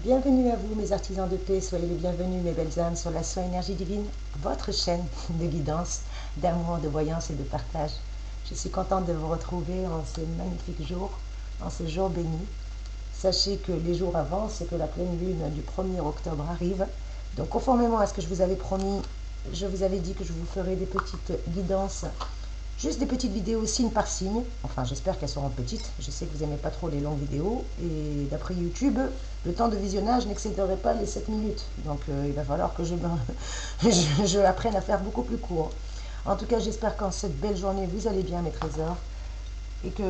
Bienvenue à vous mes artisans de paix, soyez les bienvenus mes belles âmes sur la Soi Énergie Divine, votre chaîne de guidance, d'amour, de voyance et de partage. Je suis contente de vous retrouver en ce magnifique jour, en ce jour béni. Sachez que les jours avancent et que la pleine lune du 1er octobre arrive. Donc conformément à ce que je vous avais promis, je vous avais dit que je vous ferai des petites guidances. Juste des petites vidéos signe par signe. Enfin, j'espère qu'elles seront petites. Je sais que vous n'aimez pas trop les longues vidéos. Et d'après YouTube, le temps de visionnage n'excéderait pas les 7 minutes. Donc, il va falloir que je apprenne à faire beaucoup plus court. En tout cas, j'espère qu'en cette belle journée, vous allez bien, mes trésors. Et que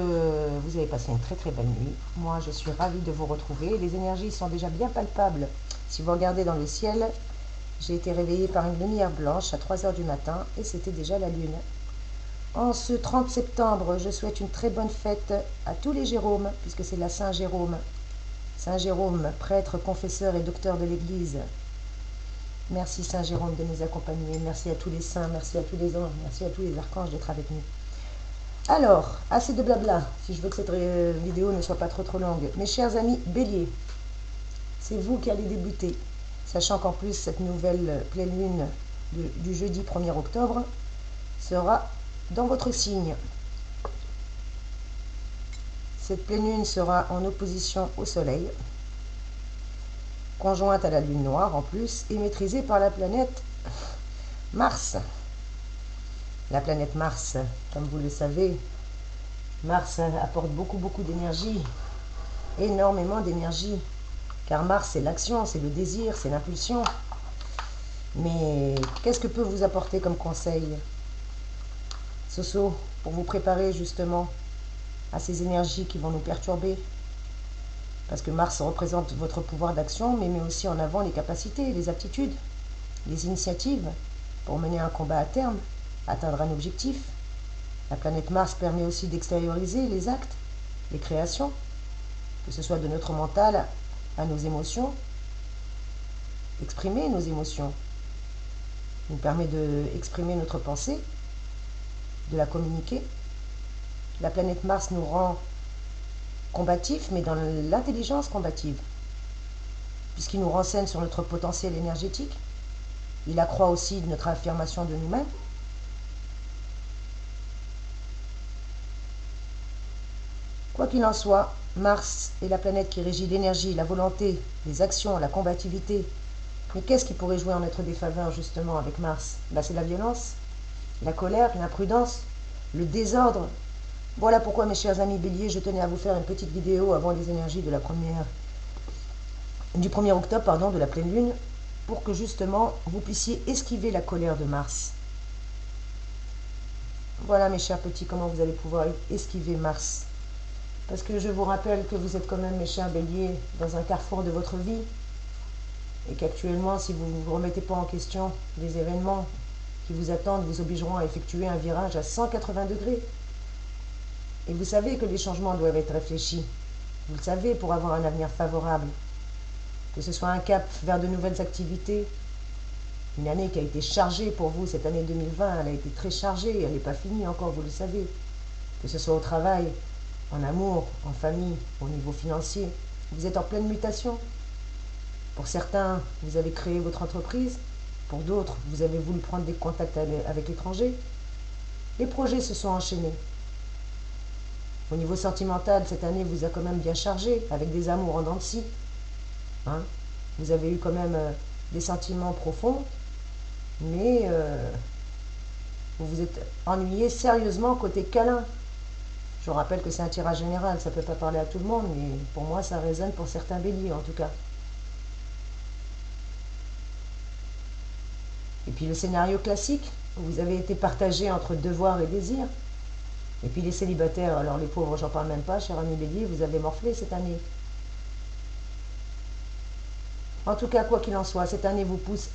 vous avez passé une très très belle nuit. Moi, je suis ravie de vous retrouver. Les énergies sont déjà bien palpables. Si vous regardez dans le ciel, j'ai été réveillée par une lumière blanche à 3 heures du matin. Et c'était déjà la lune. En ce 30 septembre, je souhaite une très bonne fête à tous les Jérômes, puisque c'est la Saint Jérôme. Saint Jérôme, prêtre, confesseur et docteur de l'Église. Merci Saint Jérôme de nous accompagner. Merci à tous les saints, merci à tous les anges, merci à tous les archanges d'être avec nous. Alors, assez de blabla, si je veux que cette vidéo ne soit pas trop longue. Mes chers amis Bélier, c'est vous qui allez débuter. Sachant qu'en plus, cette nouvelle pleine lune du jeudi 1er octobre sera dans votre signe. Cette pleine lune sera en opposition au soleil, conjointe à la lune noire en plus, et maîtrisée par la planète Mars. La planète Mars, comme vous le savez, Mars apporte beaucoup d'énergie, énormément d'énergie, car Mars c'est l'action, c'est le désir, c'est l'impulsion. Mais qu'est-ce que peut vous apporter comme conseil Soso, pour vous préparer justement à ces énergies qui vont nous perturber. Parce que Mars représente votre pouvoir d'action, mais met aussi en avant les capacités, les aptitudes, les initiatives pour mener un combat à terme, atteindre un objectif. La planète Mars permet aussi d'extérioriser les actes, les créations, que ce soit de notre mental à nos émotions, exprimer nos émotions. Il nous permet d'exprimer notre pensée, de la communiquer. La planète Mars nous rend combatifs, mais dans l'intelligence combative, puisqu'il nous renseigne sur notre potentiel énergétique. Il accroît aussi notre affirmation de nous-mêmes. Quoi qu'il en soit, Mars est la planète qui régit l'énergie, la volonté, les actions, la combativité. Mais qu'est-ce qui pourrait jouer en notre défaveur justement avec Mars? C'est la violence, la colère, l'imprudence, le désordre. Voilà pourquoi mes chers amis Bélier, je tenais à vous faire une petite vidéo avant les énergies de du 1er octobre, de la pleine lune, pour que justement vous puissiez esquiver la colère de Mars. Voilà mes chers petits, comment vous allez pouvoir esquiver Mars. Parce que je vous rappelle que vous êtes quand même, mes chers Béliers, dans un carrefour de votre vie, et qu'actuellement, si vous ne vous remettez pas en question, les événements qui vous attendent vous obligeront à effectuer un virage à 180 degrés. Et vous savez que les changements doivent être réfléchis. Vous le savez, pour avoir un avenir favorable. Que ce soit un cap vers de nouvelles activités. Une année qui a été chargée pour vous, cette année 2020, elle a été très chargée, elle n'est pas finie encore, vous le savez. Que ce soit au travail, en amour, en famille, au niveau financier. Vous êtes en pleine mutation. Pour certains, vous avez créé votre entreprise. Pour d'autres, vous avez voulu prendre des contacts avec l'étranger. Les projets se sont enchaînés. Au niveau sentimental, cette année vous a quand même bien chargé, avec des amours en dents de scie. Vous avez eu quand même des sentiments profonds, mais vous vous êtes ennuyé sérieusement côté câlin. Je vous rappelle que c'est un tirage général, ça ne peut pas parler à tout le monde, mais pour moi ça résonne pour certains béliers en tout cas. Et puis le scénario classique, vous avez été partagé entre devoir et désir. Et puis les célibataires, alors les pauvres, j'en parle même pas, cher ami Bélier, vous avez morflé cette année. En tout cas, quoi qu'il en soit, cette année vous pousse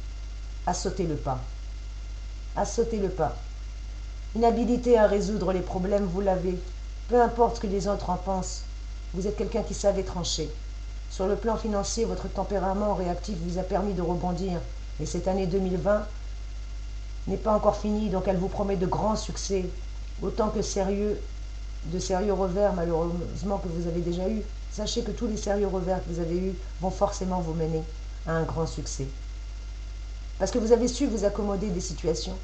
à sauter le pas. À sauter le pas. Une habilité à résoudre les problèmes, vous l'avez. Peu importe ce que les autres en pensent, vous êtes quelqu'un qui savait trancher. Sur le plan financier, votre tempérament réactif vous a permis de rebondir. Et cette année 2020 n'est pas encore finie, donc elle vous promet de grands succès. Autant que de sérieux revers, malheureusement, que vous avez déjà eu. sachez que tous les sérieux revers que vous avez eus vont forcément vous mener à un grand succès. Parce que vous avez su vous accommoder des situations.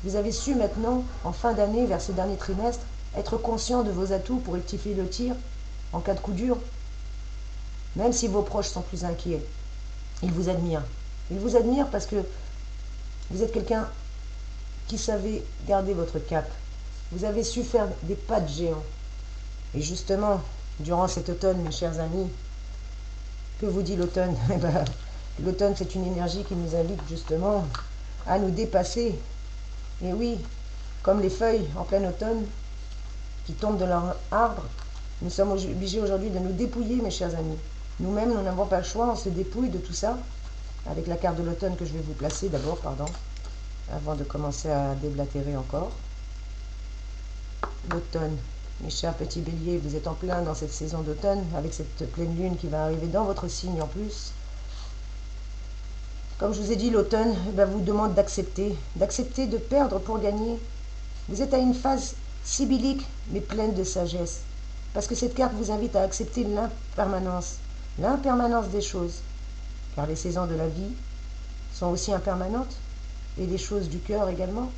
Vous avez su maintenant, en fin d'année, vers ce dernier trimestre, être conscient de vos atouts pour rectifier le tir en cas de coup dur. Même si vos proches sont plus inquiets, ils vous admirent. Ils vous admirent parce que vous êtes quelqu'un qui savait garder votre cap. Vous avez su faire des pas de géant. Et justement, durant cet automne, mes chers amis, que vous dit l'automne? L'automne, c'est une énergie qui nous invite justement à nous dépasser. Et oui, comme les feuilles en plein automne qui tombent de leur arbre, nous sommes obligés aujourd'hui de nous dépouiller, mes chers amis. Nous-mêmes, nous n'avons pas le choix, on se dépouille de tout ça, avec la carte de l'automne que je vais vous placer d'abord, pardon, avant de commencer à déblatérer encore. L'automne, mes chers petits béliers, vous êtes en plein dans cette saison d'automne, avec cette pleine lune qui va arriver dans votre signe en plus. Comme je vous ai dit, l'automne vous demande d'accepter de perdre pour gagner. Vous êtes à une phase sibyllique, mais pleine de sagesse. Parce que cette carte vous invite à accepter l'impermanence des choses. Car les saisons de la vie sont aussi impermanentes, et les choses du cœur également.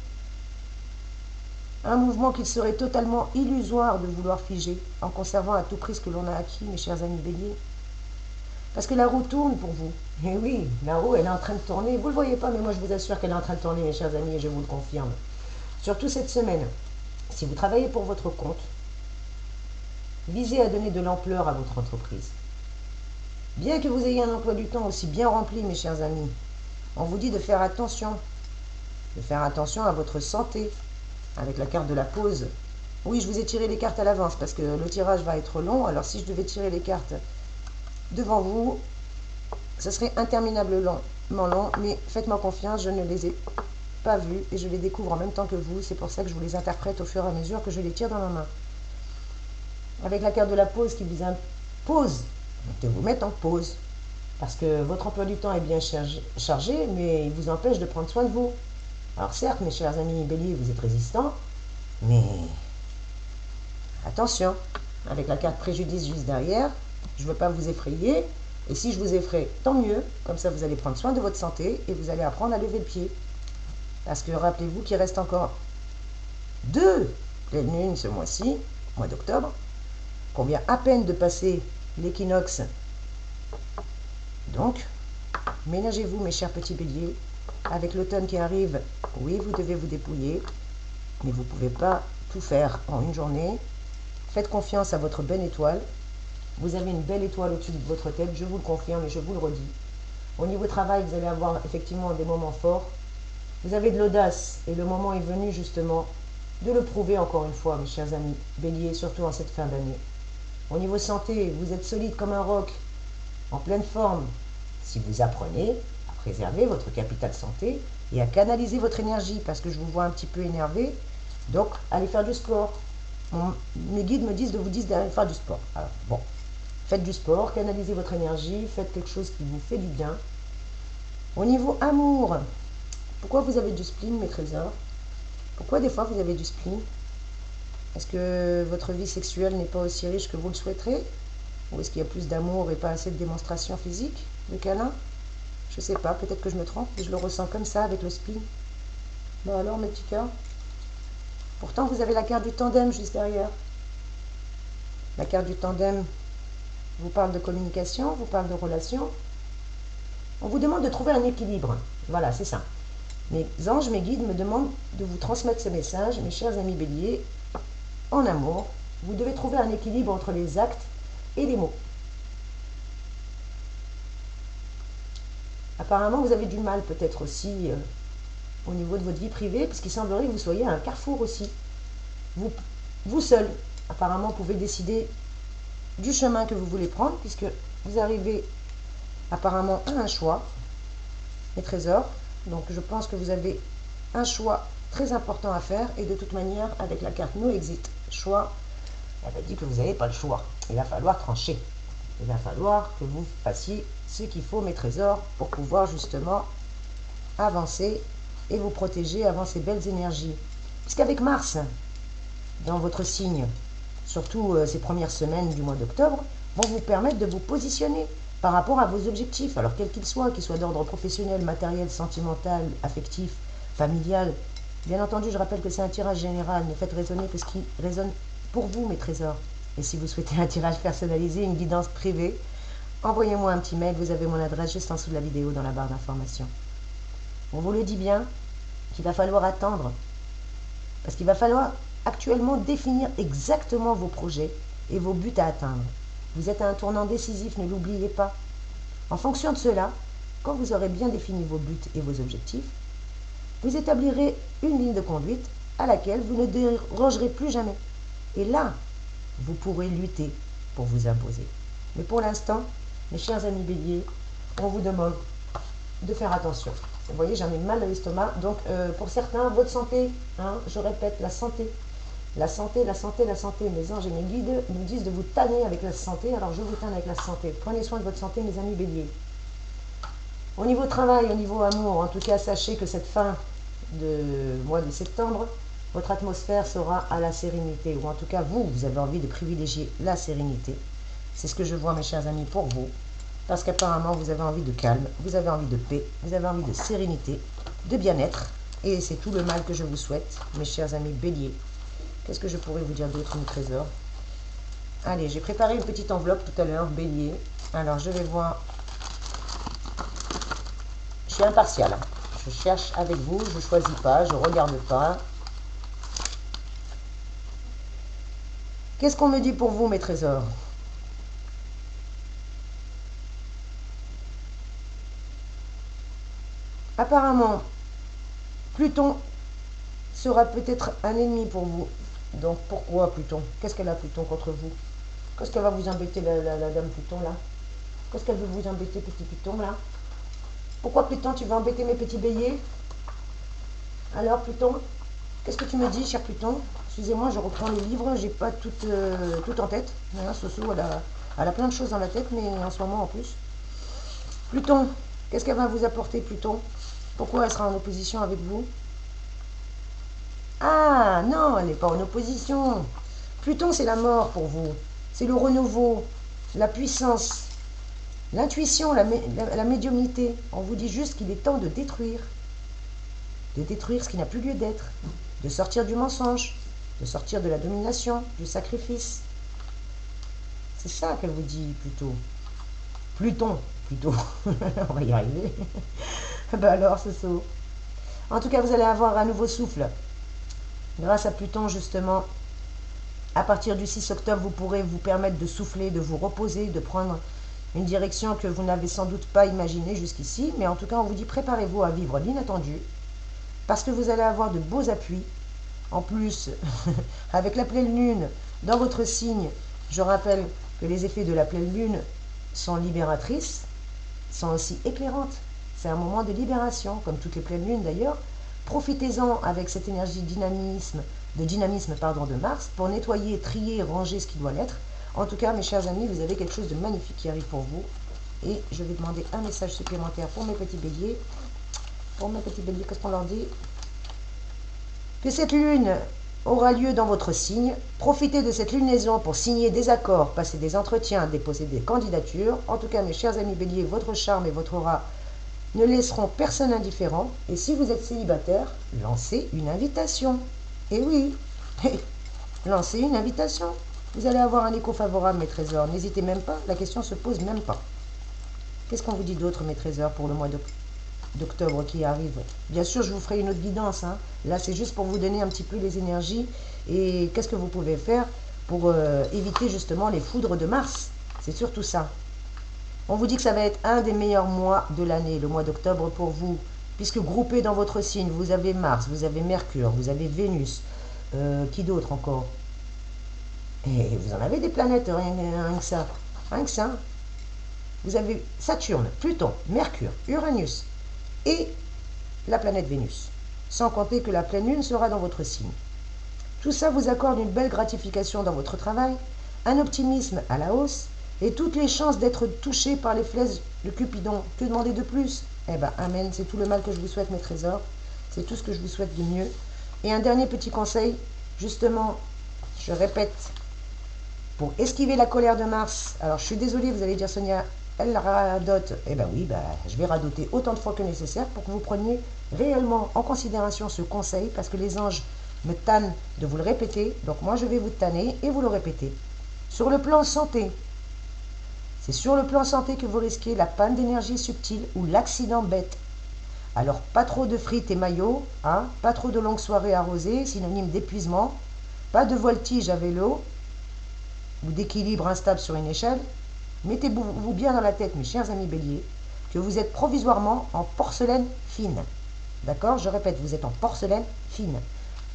Un mouvement qu'il serait totalement illusoire de vouloir figer, en conservant à tout prix ce que l'on a acquis, mes chers amis béliers. Parce que la roue tourne pour vous. Et oui, la roue, elle est en train de tourner. Vous ne le voyez pas, mais moi, je vous assure qu'elle est en train de tourner, mes chers amis, et je vous le confirme. Surtout cette semaine, si vous travaillez pour votre compte, visez à donner de l'ampleur à votre entreprise. Bien que vous ayez un emploi du temps aussi bien rempli, mes chers amis, on vous dit de faire attention à votre santé, avec la carte de la pause. Oui, je vous ai tiré les cartes à l'avance, parce que le tirage va être long, alors si je devais tirer les cartes devant vous, ce serait interminablement long, mais faites-moi confiance, je ne les ai pas vues et je les découvre en même temps que vous. C'est pour ça que je vous les interprète au fur et à mesure que je les tire dans ma main. Avec la carte de la pause qui vous impose de vous mettre en pause, parce que votre emploi du temps est bien chargé, mais il vous empêche de prendre soin de vous. Alors certes, mes chers amis béliers, vous êtes résistants, mais attention, avec la carte préjudice juste derrière, je ne veux pas vous effrayer, et si je vous effraie, tant mieux, comme ça vous allez prendre soin de votre santé et vous allez apprendre à lever le pied. Parce que rappelez-vous qu'il reste encore 2 pleines lunes ce mois-ci, mois d'octobre, qu'on vient à peine de passer l'équinoxe. Donc, ménagez-vous mes chers petits béliers, avec l'automne qui arrive, oui vous devez vous dépouiller, mais vous ne pouvez pas tout faire en une journée. Faites confiance à votre belle étoile. Vous avez une belle étoile au-dessus de votre tête, je vous le confirme et je vous le redis. Au niveau travail, vous allez avoir effectivement des moments forts. Vous avez de l'audace et le moment est venu justement de le prouver encore une fois, mes chers amis béliers, surtout en cette fin d'année. Au niveau santé, vous êtes solide comme un roc, en pleine forme. Si vous apprenez à préserver votre capital santé et à canaliser votre énergie, parce que je vous vois un petit peu énervé, donc allez faire du sport. Mes guides me disent de vous dire d'aller faire du sport. Alors bon, faites du sport, canalisez votre énergie, faites quelque chose qui vous fait du bien. Au niveau amour, pourquoi vous avez du spleen, mes trésors? Pourquoi des fois vous avez du spleen? Est-ce que votre vie sexuelle n'est pas aussi riche que vous le souhaiterez? Ou est-ce qu'il y a plus d'amour et pas assez de démonstration physique, de câlin? Je ne sais pas, peut-être que je me trompe, mais je le ressens comme ça avec le spleen. Bon alors, mes petits cœurs. Pourtant, vous avez la carte du tandem juste derrière. La carte du tandem vous parle de communication, vous parle de relation. On vous demande de trouver un équilibre. Voilà, c'est ça. Mes anges, mes guides me demandent de vous transmettre ce message, mes chers amis béliers, en amour. Vous devez trouver un équilibre entre les actes et les mots. Apparemment, vous avez du mal peut-être aussi au niveau de votre vie privée, parce qu'il semblerait que vous soyez à un carrefour aussi. Vous seul, apparemment, pouvez décider du chemin que vous voulez prendre, puisque vous arrivez apparemment à un choix, mes trésors. Donc je pense que vous avez un choix très important à faire, et de toute manière, avec la carte No Exit choix, elle dit que vous n'avez pas le choix. Il va falloir trancher. Il va falloir que vous fassiez ce qu'il faut, mes trésors, pour pouvoir justement avancer et vous protéger avant ces belles énergies. Puisqu'avec Mars, dans votre signe, surtout ces premières semaines du mois d'octobre, vont vous permettre de vous positionner par rapport à vos objectifs, alors quels qu'ils soient d'ordre professionnel, matériel, sentimental, affectif, familial. Bien entendu, je rappelle que c'est un tirage général, ne faites résonner que ce qui résonne pour vous, mes trésors. Et si vous souhaitez un tirage personnalisé, une guidance privée, envoyez-moi un petit mail, vous avez mon adresse juste en dessous de la vidéo dans la barre d'information. On vous le dit bien, qu'il va falloir attendre, parce qu'il va falloir actuellement définir exactement vos projets et vos buts à atteindre. Vous êtes à un tournant décisif, ne l'oubliez pas. En fonction de cela, quand vous aurez bien défini vos buts et vos objectifs, vous établirez une ligne de conduite à laquelle vous ne dérogerez plus jamais. Et là, vous pourrez lutter pour vous imposer. Mais pour l'instant, mes chers amis béliers, on vous demande de faire attention. Vous voyez, j'en ai mal à l'estomac. Donc, pour certains, votre santé, hein, je répète, la santé. La santé, la santé, la santé. Mes anges et mes guides nous disent de vous tanner avec la santé. Alors, je vous tanne avec la santé. Prenez soin de votre santé, mes amis béliers. Au niveau travail, au niveau amour, en tout cas, sachez que cette fin de mois de septembre, votre atmosphère sera à la sérénité. Ou en tout cas, vous avez envie de privilégier la sérénité. C'est ce que je vois, mes chers amis, pour vous. Parce qu'apparemment, vous avez envie de calme, vous avez envie de paix, vous avez envie de sérénité, de bien-être. Et c'est tout le mal que je vous souhaite, mes chers amis béliers. Qu'est-ce que je pourrais vous dire d'autre, mes trésors? Allez, j'ai préparé une petite enveloppe tout à l'heure, bélier. Alors, je vais voir. Je suis impartiale. Je cherche avec vous, je ne choisis pas, je ne regarde pas. Qu'est-ce qu'on me dit pour vous, mes trésors? Apparemment, Pluton sera peut-être un ennemi pour vous. Donc pourquoi Pluton? Qu'est-ce qu'elle a Pluton contre vous? Qu'est-ce qu'elle va vous embêter la dame Pluton là? Qu'est-ce qu'elle veut vous embêter petit Pluton là? Pourquoi Pluton tu vas embêter mes petits béliers? Alors Pluton, qu'est-ce que tu me dis cher Pluton? Excusez-moi, je reprends les livres, j'ai pas tout en tête. Hein, Soso, elle a plein de choses dans la tête, mais en ce moment en plus. Pluton, qu'est-ce qu'elle va vous apporter Pluton? Pourquoi elle sera en opposition avec vous? Ah non, elle n'est pas en opposition. Pluton, c'est la mort pour vous. C'est le renouveau, la puissance, l'intuition, la médiumnité. On vous dit juste qu'il est temps de détruire ce qui n'a plus lieu d'être, de sortir du mensonge, de sortir de la domination, du sacrifice. C'est ça qu'elle vous dit plutôt. Pluton, plutôt. On va y arriver. Ben alors, c'est ça. En tout cas, vous allez avoir un nouveau souffle. Grâce à Pluton, justement, à partir du 6 octobre, vous pourrez vous permettre de souffler, de vous reposer, de prendre une direction que vous n'avez sans doute pas imaginée jusqu'ici. Mais en tout cas, on vous dit préparez-vous à vivre l'inattendu parce que vous allez avoir de beaux appuis. En plus, avec la pleine lune dans votre signe, je rappelle que les effets de la pleine lune sont libératrices, sont aussi éclairantes. C'est un moment de libération, comme toutes les pleines lunes d'ailleurs. Profitez-en avec cette énergie de dynamisme de Mars pour nettoyer, trier et ranger ce qui doit l'être. En tout cas, mes chers amis, vous avez quelque chose de magnifique qui arrive pour vous. Et je vais demander un message supplémentaire pour mes petits béliers. Pour mes petits béliers, qu'est-ce qu'on leur dit? Que cette lune aura lieu dans votre signe. Profitez de cette lunaison pour signer des accords, passer des entretiens, déposer des candidatures. En tout cas, mes chers amis béliers, votre charme et votre aura ne laisseront personne indifférent. Et si vous êtes célibataire, lancez une invitation. Et oui, lancez une invitation. Vous allez avoir un écho favorable, mes trésors. N'hésitez même pas, la question se pose même pas. Qu'est-ce qu'on vous dit d'autre, mes trésors, pour le mois d'octobre qui arrive? Bien sûr, je vous ferai une autre guidance. Hein. Là, c'est juste pour vous donner un petit peu les énergies. Et qu'est-ce que vous pouvez faire pour éviter justement les foudres de Mars? C'est surtout ça. On vous dit que ça va être un des meilleurs mois de l'année, le mois d'octobre pour vous, puisque groupé dans votre signe, vous avez Mars, vous avez Mercure, vous avez Vénus, qui d'autre encore? Et vous en avez des planètes, rien que ça. Rien que ça. Vous avez Saturne, Pluton, Mercure, Uranus et la planète Vénus. Sans compter que la pleine lune sera dans votre signe. Tout ça vous accorde une belle gratification dans votre travail, un optimisme à la hausse, et toutes les chances d'être touché par les flèches de Cupidon. Que demander de plus? Eh bien, amen, c'est tout le mal que je vous souhaite, mes trésors. C'est tout ce que je vous souhaite de mieux. Et un dernier petit conseil, justement, je répète, Pour esquiver la colère de Mars, alors je suis désolée, vous allez dire Sonia, elle radote. Eh ben oui, je vais radoter autant de fois que nécessaire pour que vous preniez réellement en considération ce conseil, parce que les anges me tannent de vous le répéter, donc moi je vais vous tanner et vous le répéter. Sur le plan santé, c'est sur le plan santé que vous risquez la panne d'énergie subtile ou l'accident bête. Alors pas trop de frites et maillots, hein, pas trop de longues soirées arrosées, synonyme d'épuisement, pas de voltige à vélo ou d'équilibre instable sur une échelle. Mettez-vous bien dans la tête, mes chers amis béliers, que vous êtes provisoirement en porcelaine fine. D'accord? Je répète, vous êtes en porcelaine fine.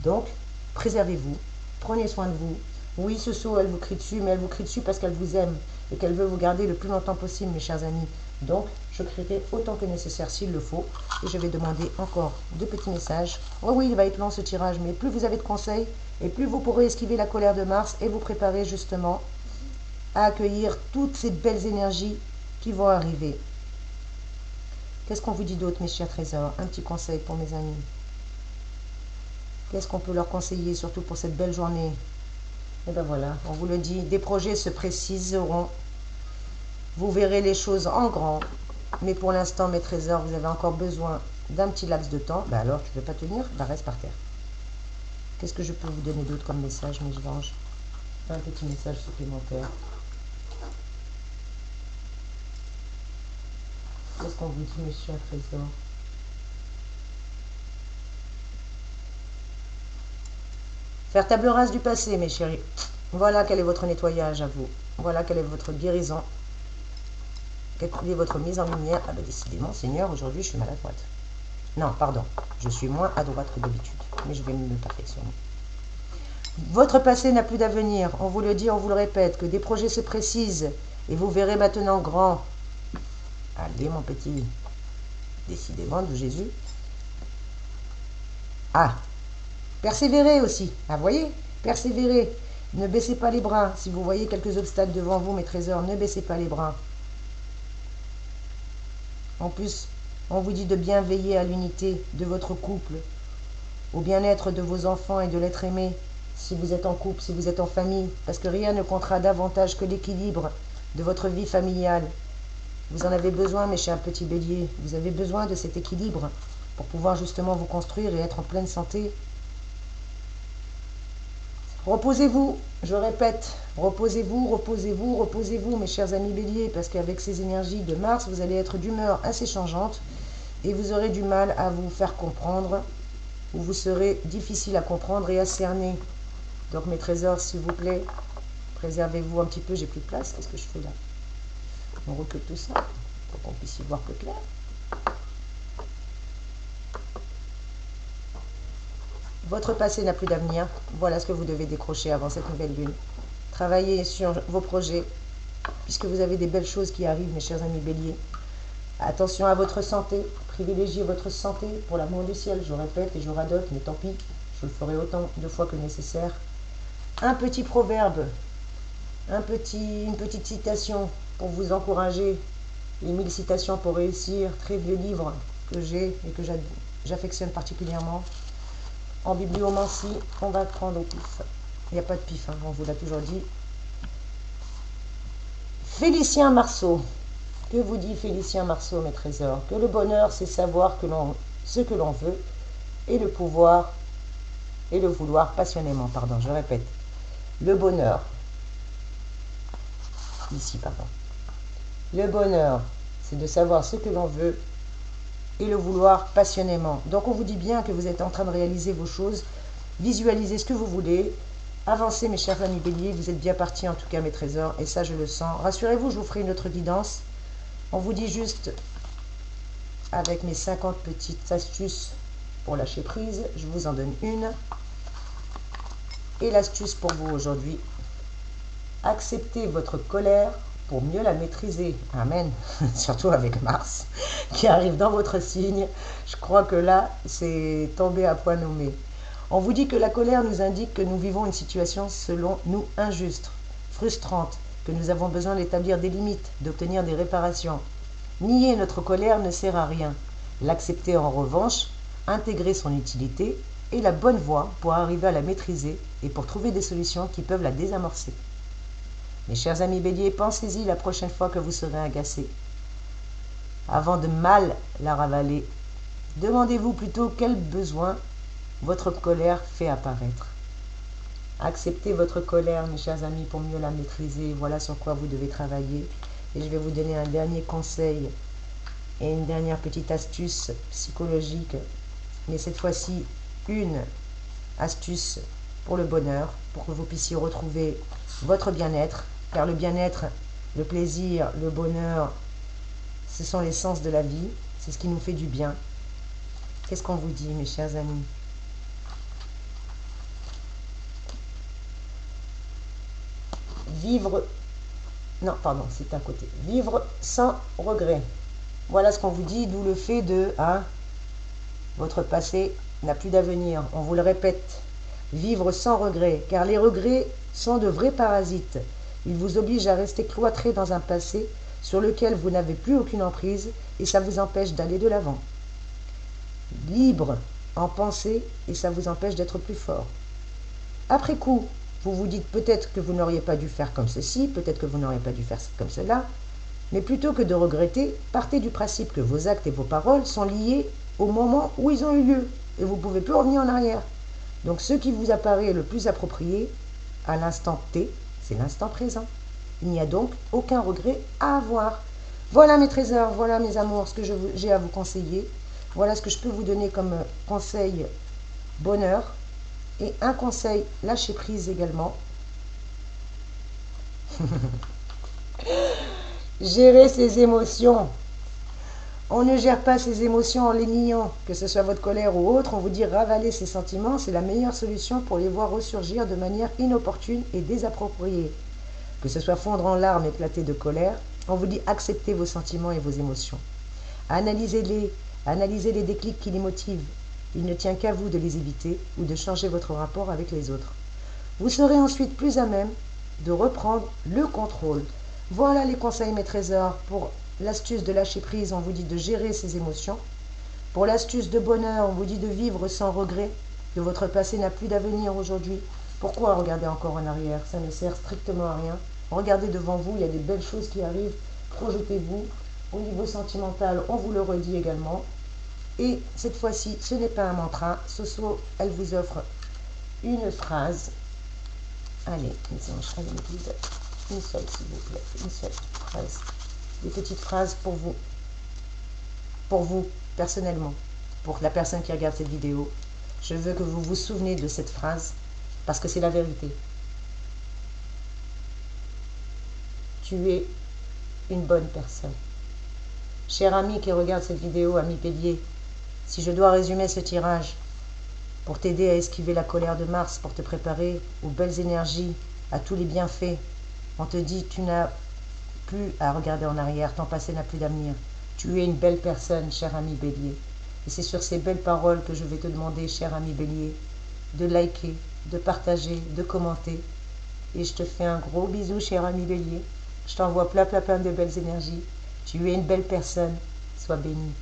Donc, préservez-vous, prenez soin de vous. Oui, ce saut, elle vous crie dessus, mais elle vous crie dessus parce qu'elle vous aime et qu'elle veut vous garder le plus longtemps possible, mes chers amis. Donc, je crierai autant que nécessaire s'il le faut. Et je vais demander encore 2 petits messages. Oh oui, il va être long ce tirage, mais plus vous avez de conseils, et plus vous pourrez esquiver la colère de Mars et vous préparer justement à accueillir toutes ces belles énergies qui vont arriver. Qu'est-ce qu'on vous dit d'autre, mes chers trésors? Un petit conseil pour mes amis. Qu'est-ce qu'on peut leur conseiller, surtout pour cette belle journée? Et ben voilà, on vous le dit, des projets se préciseront. Vous verrez les choses en grand. Mais pour l'instant, mes trésors, vous avez encore besoin d'un petit laps de temps. Ben alors, tu ne veux pas tenir? Ben reste par terre. Qu'est-ce que je peux vous donner d'autre comme message, mes anges? Un petit message supplémentaire. Qu'est-ce qu'on vous dit, mes chers trésors? Faire table rase du passé, mes chéris. Voilà quel est votre nettoyage à vous. Voilà quelle est votre guérison. Quelle est votre mise en lumière? Ah ben décidément, Seigneur, aujourd'hui je suis maladroite. Non, pardon, je suis moins à droite que d'habitude, mais je vais me perfectionner. Votre passé n'a plus d'avenir. On vous le dit, on vous le répète, que des projets se précisent et vous verrez maintenant grand. Allez, mon petit. Décidément, de Jésus. Ah, persévérez aussi. Ah, voyez, persévérez. Ne baissez pas les bras. Si vous voyez quelques obstacles devant vous, mes trésors, ne baissez pas les bras. En plus, on vous dit de bien veiller à l'unité de votre couple, au bien-être de vos enfants et de l'être aimé, si vous êtes en couple, si vous êtes en famille, parce que rien ne comptera davantage que l'équilibre de votre vie familiale. Vous en avez besoin, mes chers petits béliers, vous avez besoin de cet équilibre pour pouvoir justement vous construire et être en pleine santé. Reposez-vous, je répète, reposez-vous, reposez-vous, reposez-vous, mes chers amis béliers, parce qu'avec ces énergies de Mars, vous allez être d'humeur assez changeante et vous aurez du mal à vous faire comprendre, ou vous serez difficile à comprendre et à cerner. Donc mes trésors, s'il vous plaît, préservez-vous un petit peu, j'ai plus de place, qu'est-ce que je fais là? On recule tout ça pour qu'on puisse y voir plus clair. Votre passé n'a plus d'avenir. Voilà ce que vous devez décrocher avant cette nouvelle lune. Travaillez sur vos projets, puisque vous avez des belles choses qui arrivent, mes chers amis béliers. Attention à votre santé. Privilégiez votre santé pour l'amour du ciel. Je répète et je radote, mais tant pis. Je le ferai autant de fois que nécessaire. Un petit proverbe, une petite citation pour vous encourager. Les 1000 citations pour réussir. Très vieux livre que j'ai et que j'affectionne particulièrement. En bibliomancie, on va prendre au pif. Il n'y a pas de pif, hein, on vous l'a toujours dit. Félicien Marceau. Que vous dit Félicien Marceau, mes trésors? Que le bonheur, c'est savoir ce que l'on veut et le pouvoir et le vouloir passionnément. Pardon, je répète. Le bonheur. Ici, pardon. Le bonheur, c'est de savoir ce que l'on veut et le vouloir passionnément. Donc on vous dit bien que vous êtes en train de réaliser vos choses, visualisez ce que vous voulez, avancez mes chers amis béliers, vous êtes bien partis en tout cas mes trésors, et ça je le sens. Rassurez-vous, je vous ferai une autre guidance. On vous dit juste, avec mes 50 petites astuces pour lâcher prise, je vous en donne une. Et l'astuce pour vous aujourd'hui, acceptez votre colère pour mieux la maîtriser. Amen. Surtout avec Mars qui arrive dans votre signe. Je crois que là, c'est tombé à point nommé. On vous dit que la colère nous indique que nous vivons une situation selon nous injuste, frustrante, que nous avons besoin d'établir des limites, d'obtenir des réparations. Nier notre colère ne sert à rien. L'accepter en revanche, intégrer son utilité est la bonne voie pour arriver à la maîtriser et pour trouver des solutions qui peuvent la désamorcer. Mes chers amis Bélier, pensez-y la prochaine fois que vous serez agacé. Avant de mal la ravaler, demandez-vous plutôt quel besoin votre colère fait apparaître. Acceptez votre colère, mes chers amis, pour mieux la maîtriser. Voilà sur quoi vous devez travailler. Et je vais vous donner un dernier conseil et une dernière petite astuce psychologique. Mais cette fois-ci, une astuce pour le bonheur, pour que vous puissiez retrouver votre bien-être. Car le bien-être, le plaisir, le bonheur, ce sont l'essence de la vie. C'est ce qui nous fait du bien. Qu'est-ce qu'on vous dit, mes chers amis? Vivre, non, pardon, c'est à côté. Vivre sans regret. Voilà ce qu'on vous dit, d'où le fait de, votre passé n'a plus d'avenir. On vous le répète. Vivre sans regret, car les regrets sont de vrais parasites. Ils vous obligent à rester cloîtré dans un passé sur lequel vous n'avez plus aucune emprise et ça vous empêche d'aller de l'avant. Libre en pensée et ça vous empêche d'être plus fort. Après coup, vous vous dites peut-être que vous n'auriez pas dû faire comme ceci, peut-être que vous n'auriez pas dû faire comme cela, mais plutôt que de regretter, partez du principe que vos actes et vos paroles sont liés au moment où ils ont eu lieu et vous ne pouvez plus revenir en arrière. Donc ce qui vous apparaît le plus approprié à l'instant T, c'est l'instant présent. Il n'y a donc aucun regret à avoir. Voilà mes trésors, voilà mes amours, ce que j'ai à vous conseiller. Voilà ce que je peux vous donner comme conseil bonheur et un conseil lâcher prise également. Gérer ses émotions. On ne gère pas ses émotions en les niant, que ce soit votre colère ou autre, on vous dit ravaler ses sentiments, c'est la meilleure solution pour les voir ressurgir de manière inopportune et désappropriée. Que ce soit fondre en larmes éclatées de colère, on vous dit accepter vos sentiments et vos émotions. Analysez-les, analysez les déclics qui les motivent. Il ne tient qu'à vous de les éviter ou de changer votre rapport avec les autres. Vous serez ensuite plus à même de reprendre le contrôle. Voilà les conseils mes trésors. Pour l'astuce de lâcher prise, on vous dit de gérer ses émotions. Pour l'astuce de bonheur, on vous dit de vivre sans regret, que votre passé n'a plus d'avenir aujourd'hui. Pourquoi regarder encore en arrière? Ça ne sert strictement à rien. Regardez devant vous, il y a des belles choses qui arrivent. Projetez-vous. Au niveau sentimental, on vous le redit également. Et cette fois-ci, ce n'est pas un mantra. Soso, elle vous offre une phrase. Allez, les anges, allez me guide. Une seule, s'il vous plaît. Une seule phrase. Des petites phrases pour vous. Pour vous, personnellement. Pour la personne qui regarde cette vidéo. Je veux que vous vous souveniez de cette phrase parce que c'est la vérité. Tu es une bonne personne. Cher ami qui regarde cette vidéo, ami Bélier, si je dois résumer ce tirage pour t'aider à esquiver la colère de Mars, pour te préparer aux belles énergies, à tous les bienfaits, on te dit tu n'as plus à regarder en arrière, ton passé n'a plus d'avenir. Tu es une belle personne, cher ami Bélier. Et c'est sur ces belles paroles que je vais te demander, cher ami Bélier, de liker, de partager, de commenter. Et je te fais un gros bisou, cher ami Bélier. Je t'envoie plein de belles énergies. Tu es une belle personne. Sois béni.